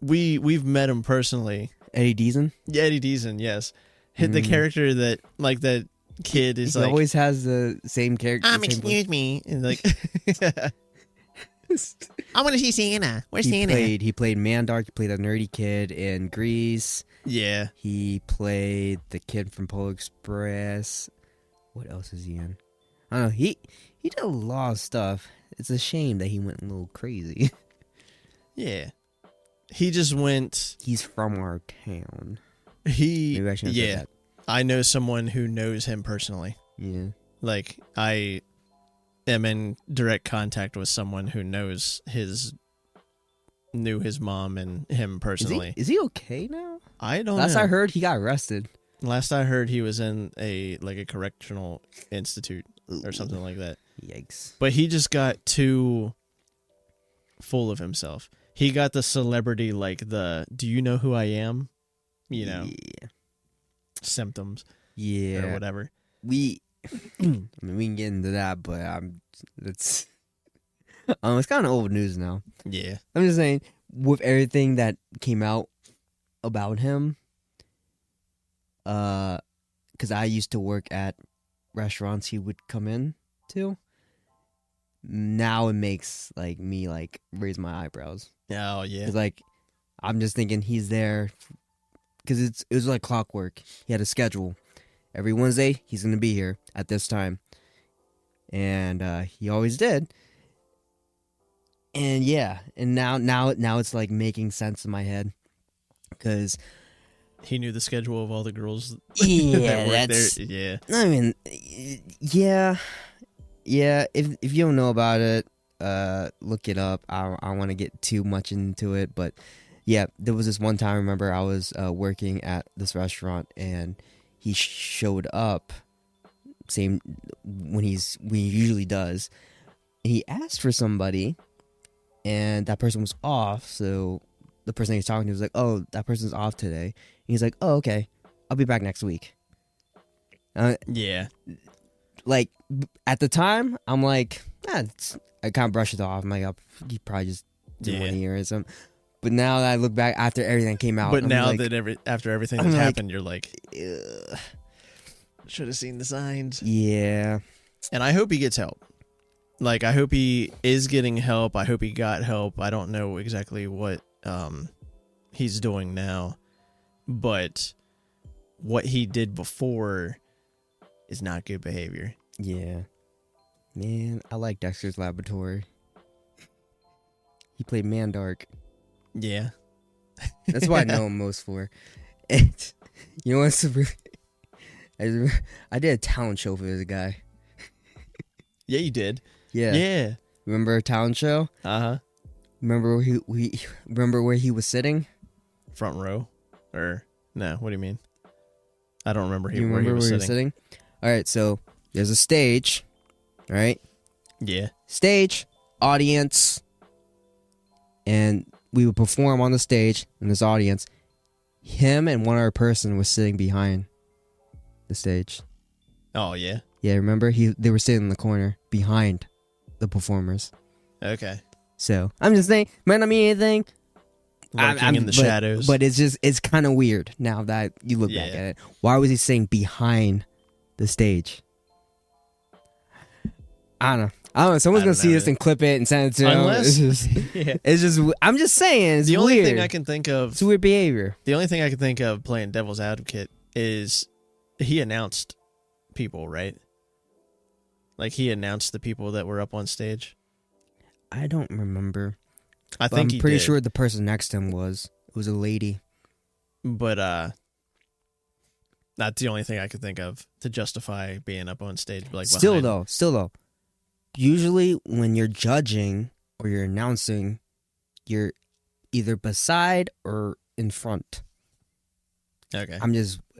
We've met him personally. Eddie Deezen? Yeah, Eddie Deezen, yes. The character that like that kid is he like always has the same character. excuse me. And like I want to see Santa. Where's Santa? He played Mandark. He played a nerdy kid in Grease. Yeah. He played the kid from Polar Express. What else is he in? I don't know. He did a lot of stuff. It's a shame that he went a little crazy. Yeah. He just went... He's from our town. Maybe I shouldn't have said Yeah. I know someone who knows him personally. that. Yeah. Like, I am in direct contact with someone who knew his mom and him personally. Is he okay now? I don't Last know. I heard, he got arrested. Last I heard, he was in a correctional institute or something like that. Yikes. But he just got too full of himself. He got the celebrity, like the "Do you know who I am?" Yeah. symptoms Yeah. or whatever. I mean, we can get into that, but it's it's kind of old news now. Yeah. I'm just saying, with everything that came out about him, because I used to work at restaurants he would come in to. Now it makes me raise my eyebrows. Oh yeah. 'Cause, I'm just thinking he's there because it was like clockwork. He had a schedule. Every Wednesday he's gonna be here at this time, and he always did. And yeah, and now it's making sense in my head because He knew the schedule of all the girls. yeah, that worked that's there. Yeah. I mean, yeah. If you don't know about it, look it up. I don't want to get too much into it, but yeah, there was this one time. I remember I was working at this restaurant, and he showed up same when he usually does. And he asked for somebody, and that person was off. So the person he was talking to was like, "Oh, that person's off today." And he's like, "Oh, okay, I'll be back next week." Yeah. At the time, I'm like, I kind of brushed it off. I'm like, he probably just didn't want to hear it. But now that I look back after everything came out, But I'm now like, that after everything that's happened, you're like, should have seen the signs. Yeah. And I hope he gets help. I hope he is getting help. I hope he got help. I don't know exactly what he's doing now, but what he did before is not good behavior. Yeah. Man, I like Dexter's Laboratory. He played Mandark. Yeah. That's what I know him most for. And, you know what's really... I did a talent show for this guy. Yeah, you did. Yeah. Yeah. Remember a talent show? Uh-huh. Remember where he was sitting? Front row? Or, no, what do you mean? I don't remember You where he remember was where he was sitting? All right, so there's a stage, all right? Yeah. Stage, audience, and we would perform on the stage in this audience. Him and one other person was sitting behind the stage. Oh, yeah? Yeah, remember? They were sitting in the corner behind the performers. Okay. So, I'm just saying, might not mean anything. Lurking in the shadows. But it's kind of weird now that you look back at it. Why was he sitting behind the stage? I don't know. Someone's going to see this and clip it and send it to him. Unless, It's just, I'm just saying, it's the weird. only thing I can think of, It's weird behavior. the only thing I can think of playing devil's advocate is he announced people, right? He announced the people that were up on stage. I don't remember. I But think I'm pretty sure the person next to him was a lady. But that's the only thing I could think of to justify being up on stage. Still though, usually when you're judging or you're announcing, you're either beside or in front. Okay.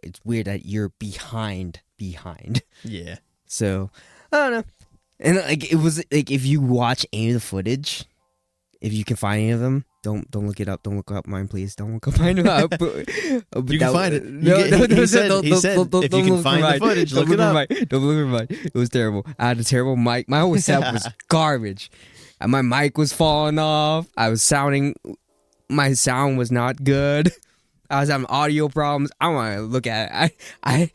It's weird that you're behind. Yeah. So, I don't know. And it was if you watch any of the footage, if you can find any of them, don't look it up. Don't look up mine, please. Don't look up mine. But You can find it. He said if you can find the footage, look it up. Don't look at mine. It was terrible. I had a terrible mic. My whole setup was garbage. And my mic was falling off. My sound was not good. I was having audio problems. I don't want to look at it.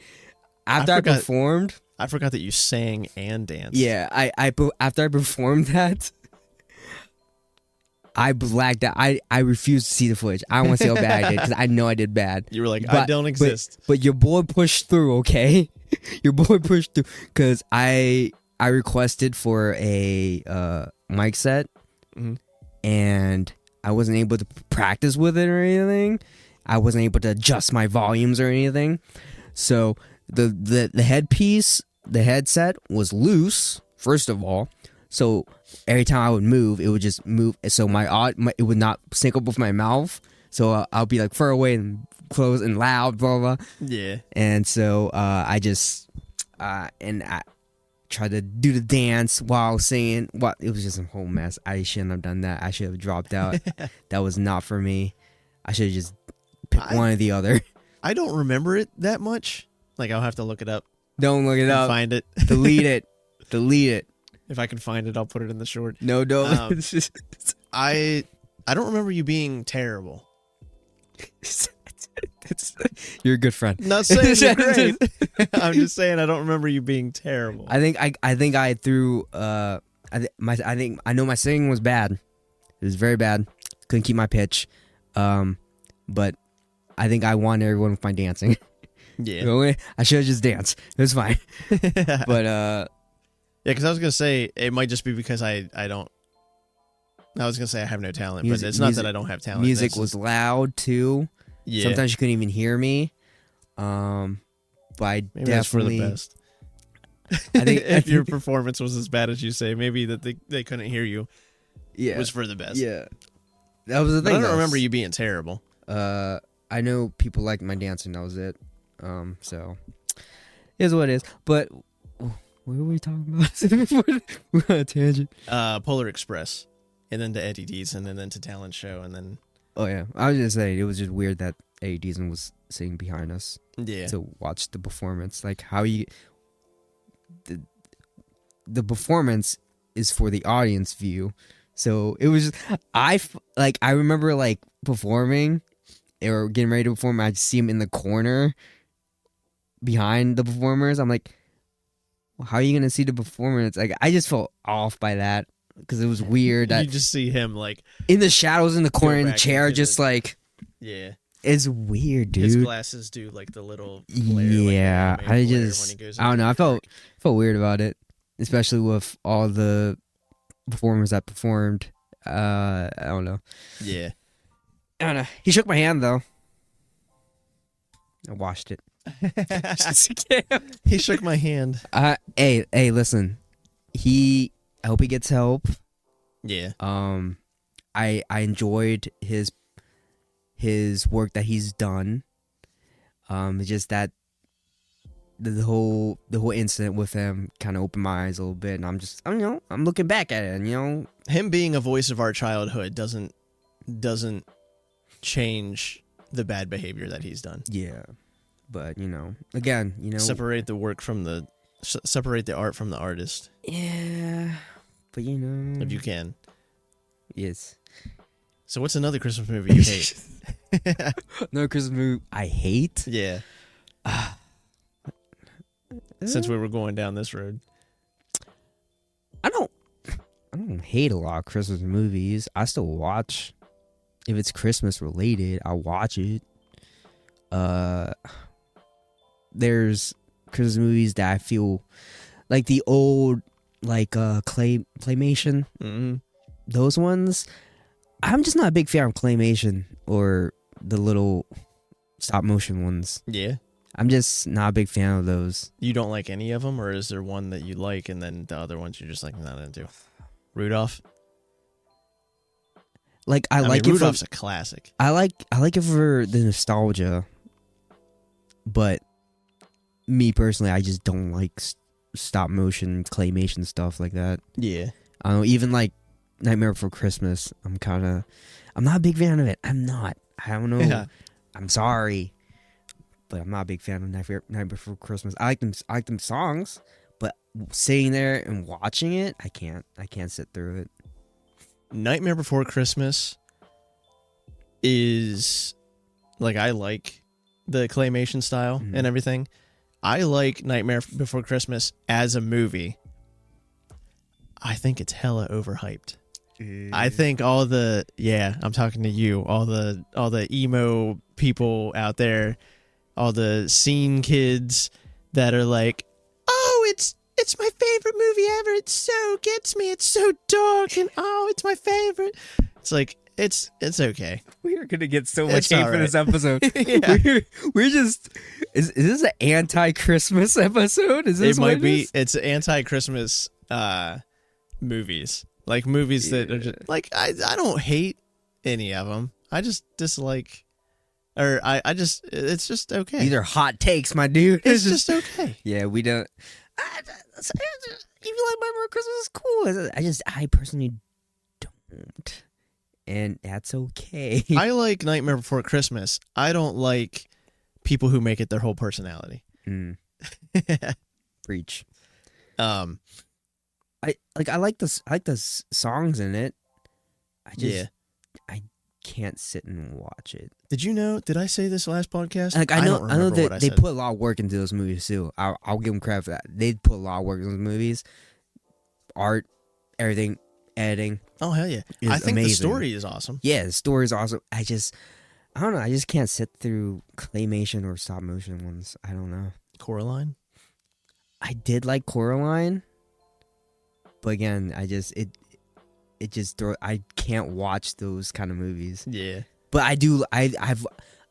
After I performed, I forgot that you sang and danced. yeah, after I performed that, I blacked out. I refused to see the footage. I don't want to see how bad I did because I know I did bad. You were like, I don't exist. But your boy pushed through, okay? Your boy pushed through because I requested for a mic set, and I wasn't able to practice with it or anything. I wasn't able to adjust my volumes or anything. So the headpiece, the headset was loose, first of all. So every time I would move, it would just move. So it would not sync up with my mouth. So I'll be like far away and close and loud, blah, blah, blah. Yeah. And so I tried to do the dance while singing. Well, it was just a whole mess. I shouldn't have done that. I should have dropped out. That was not for me. I should have just picked one or the other. I don't remember it that much. Like, I'll have to look it up. Don't look it up. Find it. Delete it. Delete it. If I can find it, I'll put it in the short. No, don't. I don't remember you being terrible. You're a good friend. Not saying you're great. I'm just saying I don't remember you being terrible. I think I threw. I know my singing was bad. It was very bad. Couldn't keep my pitch. But I think I won everyone with my dancing. Yeah. I should have just danced. It was fine. But yeah, because I was gonna say it might just be because I don't. I was gonna say I have no talent, but it's not that I don't have talent. Music was loud too. Yeah. Sometimes you couldn't even hear me. But I maybe definitely that's for the best. I think if your performance was as bad as you say, maybe that they couldn't hear you. Yeah, was for the best. Yeah, that was the thing. But I don't remember you being terrible. I know people liked my dancing. That was it. So is what it is. But what were we talking about? We're on a tangent. Polar Express, and then to Eddie Deezen, and then to Talent Show, and then. Oh yeah, I was just saying it was just weird that Eddie Deezen was sitting behind us. Yeah. To watch the performance, like how you. The performance is for the audience view, so it was. I remember like performing, or getting ready to perform. I'd see him in the corner. Behind the performers, I'm like, well, how are you gonna see the performance? Like, I just felt off by that because it was weird. That you just see him like in the shadows in the corner in the chair, just like, yeah, it's weird, dude. His glasses do like the little flare, yeah. like, I don't know. I felt weird about it, especially with all the performers that performed. I don't know. Yeah, I don't know. He shook my hand though. I washed it. He shook my hand. Hey, listen. I hope he gets help. Yeah. I enjoyed his work that he's done. It's just that the whole incident with him kind of opened my eyes a little bit, and I'm looking back at it, and him being a voice of our childhood doesn't change the bad behavior that he's done. Yeah. But, again, separate the art from the artist. Yeah. But, if you can. Yes. So what's another Christmas movie you hate? Another Christmas movie I hate? Yeah. Since we were going down this road. I don't hate a lot of Christmas movies. I still watch. If it's Christmas related, I'll watch it. There's Christmas movies that I feel like the old claymation. Mm-hmm. Those ones, I'm just not a big fan of claymation or the little stop motion ones. Yeah. I'm just not a big fan of those. You don't like any of them, or is there one that you like and then the other ones you're just like not into? Rudolph? Like I like it. Rudolph's a classic. I like it for the nostalgia, but me personally, I just don't like stop motion claymation stuff like that. Yeah. I don't know, even like Nightmare Before Christmas. I'm not a big fan of it. I'm not. I don't know. Yeah. I'm sorry, but I'm not a big fan of Nightmare Before Christmas. I like them songs, but sitting there and watching it, I can't sit through it. Nightmare Before Christmas is like, I like the claymation style and everything. I like Nightmare Before Christmas as a movie. I think it's hella overhyped. I think I'm talking to you, all the emo people out there, all the scene kids that are like, oh, it's my favorite movie ever. It so gets me. It's so dark and oh, it's my favorite. It's like, It's okay. We are gonna get so It's much hate all for this right. episode. Yeah. We're just. Is this an anti-Christmas episode? Is this It what might it be. is? It's anti-Christmas movies, like movies that are just like I don't hate any of them. I just dislike, or I just it's just okay. These are hot takes, my dude. It's just okay. Yeah, we don't. Even like my Christmas is cool. I personally don't, and that's okay. I like Nightmare Before Christmas. I don't like people who make it their whole personality. Preach. Um, I like the songs in it. I can't sit and watch it. Did you know? Did I say this last podcast? Like I don't know remember that what I they said. put a lot of work into those movies too. I'll give them credit for that. They put a lot of work into those movies. Art, everything, editing. Oh hell yeah! Is I think the amazing. story is awesome. Yeah, the story is awesome. I don't know. I just can't sit through claymation or stop motion ones. I don't know. Coraline. I did like Coraline, but again, I can't watch those kind of movies. Yeah. But I do. I've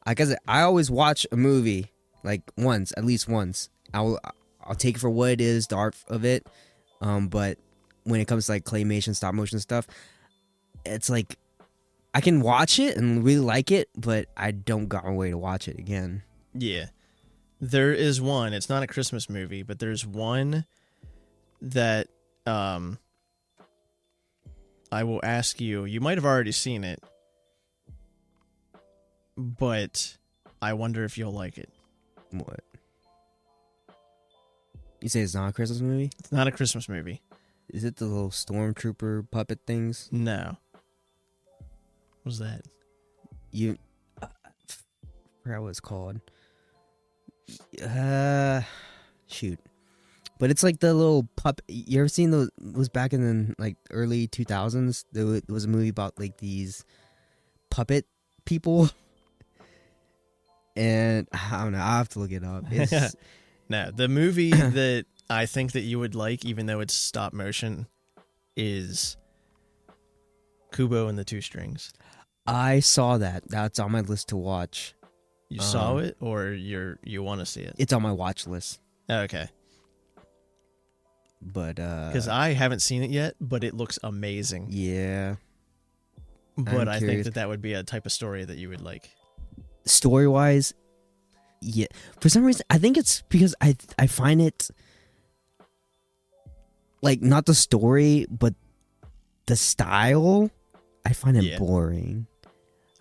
like I said, I always watch a movie like once, at least once. I'll take it for what it is, the art of it. But when it comes to like claymation, stop motion stuff, it's like I can watch it and really like it, but I don't got my way to watch it again. Yeah. There is one. It's not a Christmas movie, but there's one that I will ask you. You might have already seen it, but I wonder if you'll like it. What? You say it's not a Christmas movie? It's not a Christmas movie. Is it the little stormtrooper puppet things? No. What was that? You, I forgot what it's called. Shoot. But it's like the little puppet. You ever seen those? It was back in the like early 2000s. There was a movie about like these puppet people. And I don't know. I'll have to look it up. It's, No, the movie that I think that you would like, even though it's stop motion, is Kubo and the Two Strings. I saw that. That's on my list to watch. You saw it, or you want to see it? It's on my watch list. Okay. But Because I haven't seen it yet, but it looks amazing. yeah. But I'm I curious. think that would be a type of story that you would like. Story wise, yeah. For some reason, I think it's because I find it like not the story, but the style. I find it boring.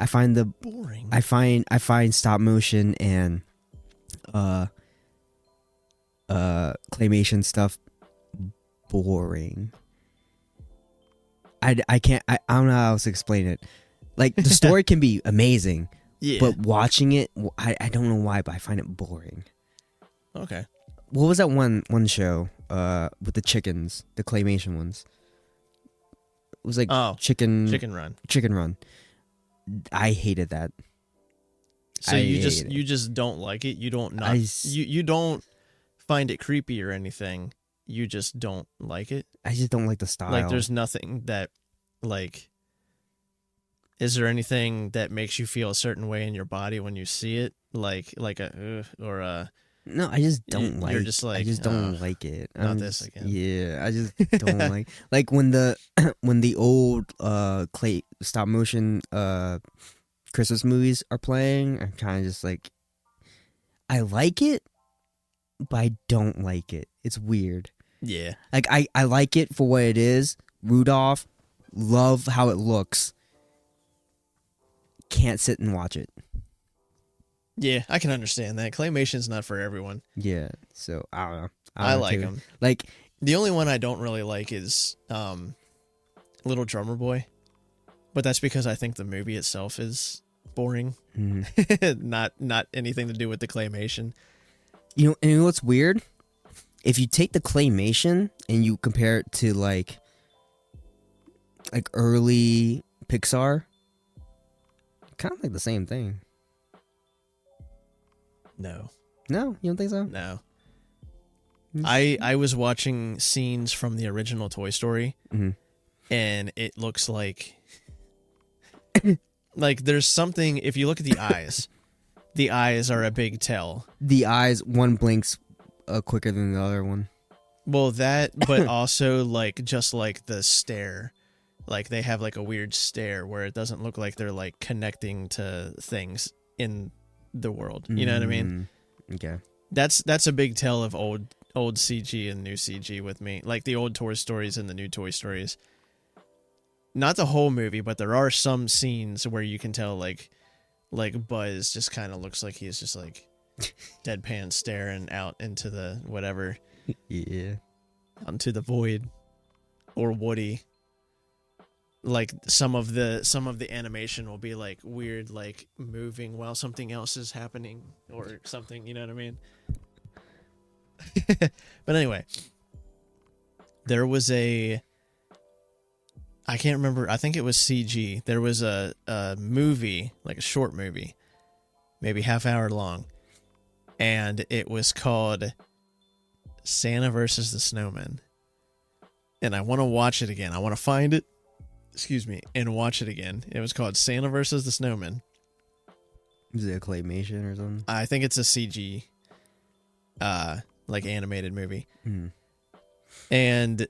I find Boring. I find stop motion and claymation stuff boring. I don't know how else to explain it. Like the story can be amazing, Yeah. but watching it, I don't know why, but I find it boring. Okay. What was that one show with the chickens, the claymation ones? It was like Chicken Run. I hated that. So you just don't like it. You don't you don't find it creepy or anything. You just don't like it. I just don't like the style. Like there's nothing that like. Is there anything that makes you feel a certain way in your body when you see it, like a or a? No, I just don't like. You're just like I just don't like it. Not this again. Yeah, I just don't like when the old clay stop motion Christmas movies are playing. I'm kind of just like, I like it, but I don't like it. It's weird. Yeah. Like I like it for what it is. Rudolph, love how it looks. Can't sit and watch it. Yeah, I can understand that. Claymation's not for everyone. Yeah, so I don't know. I like them. Like the only one I don't really like is Little Drummer Boy, but that's because I think the movie itself is boring. not anything to do with the claymation. You know what's weird? If you take the claymation and you compare it to like early Pixar, kind of like the same thing. No, you don't think so? No. I was watching scenes from the original Toy Story, and it looks like Like there's something. If you look at the eyes are a big tell. The eyes, one blinks quicker than the other one. Well, that, but also like just like the stare. Like they have like a weird stare where it doesn't look like they're like connecting to things in the world. You know what I mean? Okay. That's a big tell of old CG and new CG with me. Like the old Toy Stories and the new Toy Stories. Not the whole movie, but there are some scenes where you can tell like Buzz just kind of looks like he's just like deadpan staring out into the whatever. Yeah. Onto the void. Or Woody. Like some of the animation will be like weird, like moving while something else is happening or something, you know what I mean? But anyway, there was I can't remember, I think it was CG. There was a movie, like a short movie, maybe half hour long, and it was called Santa versus the Snowman. And I want to watch it again. I want to find it. And watch it again. It was called Santa versus the Snowman. Is it a claymation or something? I think it's a CG, like animated movie. And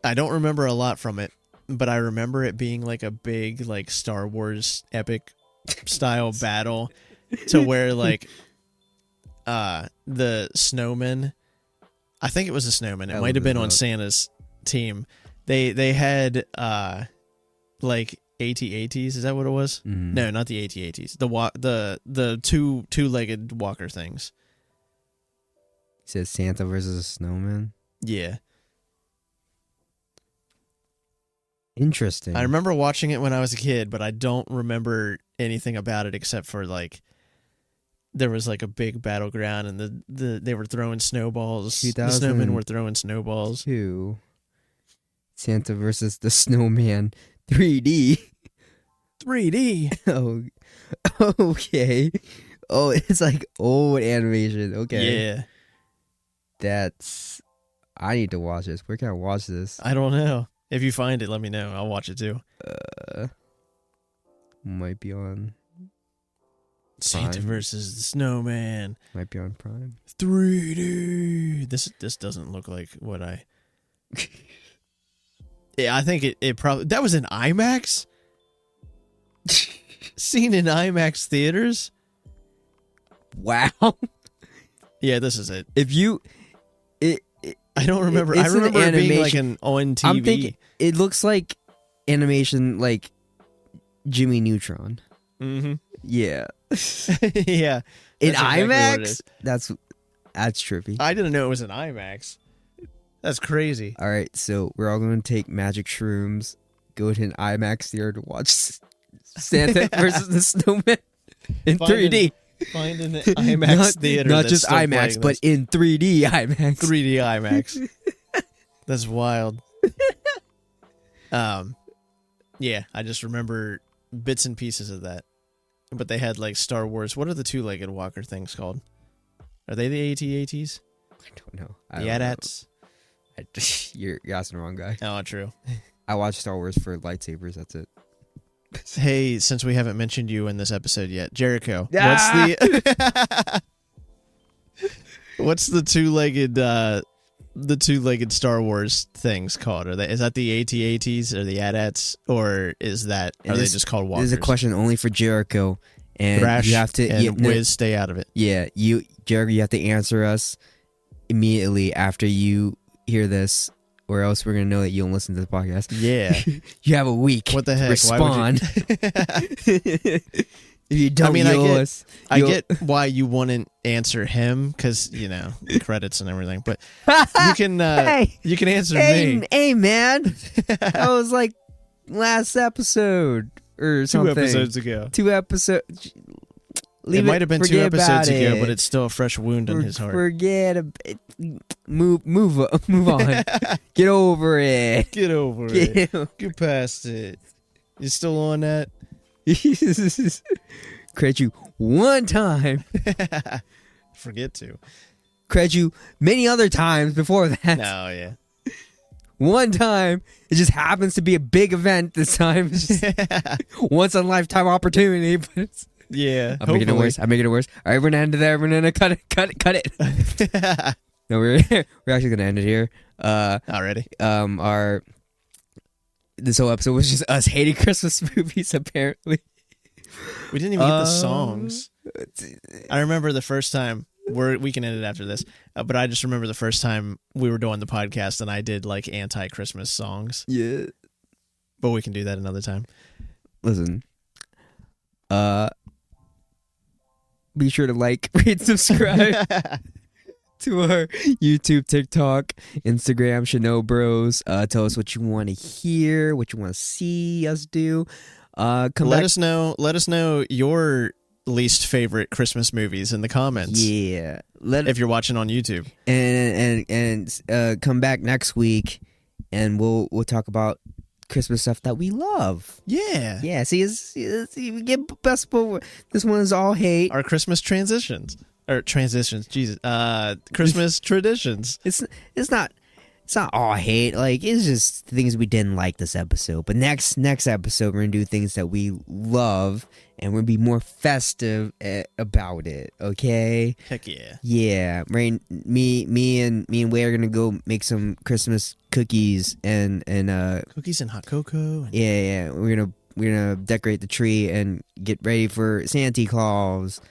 I don't remember a lot from it, but I remember it being like a big, like Star Wars epic style battle, to where like, the snowman. I think it was a snowman. It might have been on Santa's team. They had like AT-ATs, is that what it was? No, not the AT-ATs. The two-legged walker things. It says Santa versus a snowman. Yeah. Interesting. I remember watching it when I was a kid, but I don't remember anything about it except for like there was like a big battleground and they were throwing snowballs. The snowmen were throwing snowballs. Santa versus the Snowman 3D. 3D. Oh, okay. Oh, it's like old animation. Okay. Yeah. I need to watch this. Where can I watch this? I don't know. If you find it, let me know. I'll watch it too. Might be on Santa Prime. versus the Snowman. Might be on Prime. 3D. This doesn't look like what I... Yeah, I think it probably... That was in IMAX? Seen in IMAX theaters? Wow. Yeah, this is it. If you... I don't remember. I remember it being like on TV. I'm thinking it looks like animation, like Jimmy Neutron. Mm-hmm. Yeah. Yeah. In Exactly IMAX? That's trippy. I didn't know it was in IMAX. That's crazy. All right, so we're all going to take magic shrooms, go to an IMAX theater to watch Santa versus the Snowman in 3D. Find an IMAX theater. Not just IMAX, but in 3D IMAX. 3D IMAX. That's wild. Yeah, I just remember bits and pieces of that. But they had like Star Wars. What are the two-legged walker things called? Are they the AT-ATs? I don't know. The AT-ATs? You're asking the wrong guy. Oh, true. I watch Star Wars for lightsabers. That's it. Hey, since we haven't mentioned you in this episode yet, Jericho, what's the two-legged Star Wars things called? Is that the AT-ATs or the AT-ATs, or are they just called walkers? This is a question only for Jericho, and Thrash you have to and Wiz, stay out of it. Yeah, Jericho, you have to answer us immediately after you hear this, or else we're gonna know that you don't listen to the podcast. Yeah. You have a week. What the heck? Respond. If you don't I get why you wouldn't answer him, because credits and everything. But you can you can answer me. Hey man, that was like last episode or something. 2 episodes ago. 2 episodes. It might have been 2 episodes ago, but it's still a fresh wound in his heart. Forget it. Move on. Get over it. Get over it. Get past it. You still on that? Credit you one time. Forget to. Credit you many other times before that. No, yeah. One time. It just happens to be a big event this time. It's just once in a lifetime opportunity. But it's, yeah. I'm making it worse. I'm making it worse. All right, we're gonna end it there. We're gonna cut it. No, we're actually gonna end it here. Already. This whole episode was just us hating Christmas movies. Apparently, we didn't even get the songs. I remember the first time. We can end it after this, but I just remember the first time we were doing the podcast and I did like anti-Christmas songs. Yeah, but we can do that another time. Listen, be sure to like, rate, subscribe to our YouTube, TikTok, Instagram, ShinoBroz. Tell us what you want to hear, what you want to see us do. Let us know your least favorite Christmas movies in the comments. Yeah, if you're watching on YouTube, and come back next week, and we'll talk about Christmas stuff that we love. Yeah. See, we get best. This one is all hate. Our Christmas transitions. Jesus. Christmas traditions. It's not all hate. Like, it's just things we didn't like this episode. But next episode, we're gonna do things that we love, and we're gonna be more festive about it. Okay? Heck yeah. Yeah. Right. Me and Way are gonna go make some Christmas cookies and cookies and hot cocoa. Yeah. We're gonna decorate the tree and get ready for Santa Claus.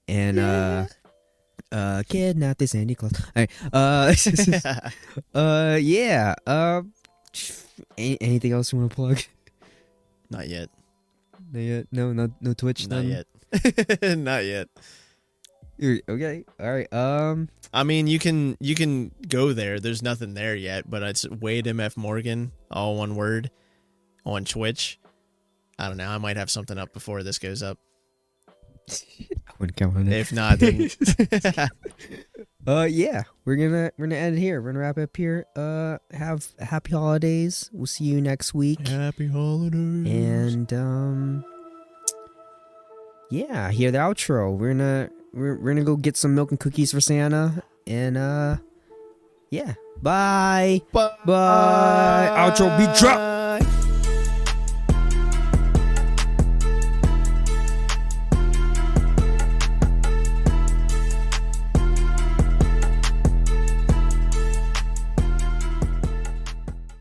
And kidnap the Santa Claus. All right. Yeah. Anything else you want to plug? Not yet. No Twitch. Not yet. Not yet. Okay. All right. I mean, you can go there. There's nothing there yet, but it's Wade MF Morgan, all one word, on Twitch. I don't know. I might have something up before this goes up. I wouldn't count on it. If not, then yeah, we're gonna end it here. We're gonna wrap up here. Have happy holidays. We'll see you next week. Happy holidays. And yeah, hear the outro. We're gonna go get some milk and cookies for Santa. And yeah, bye. Outro be dropped.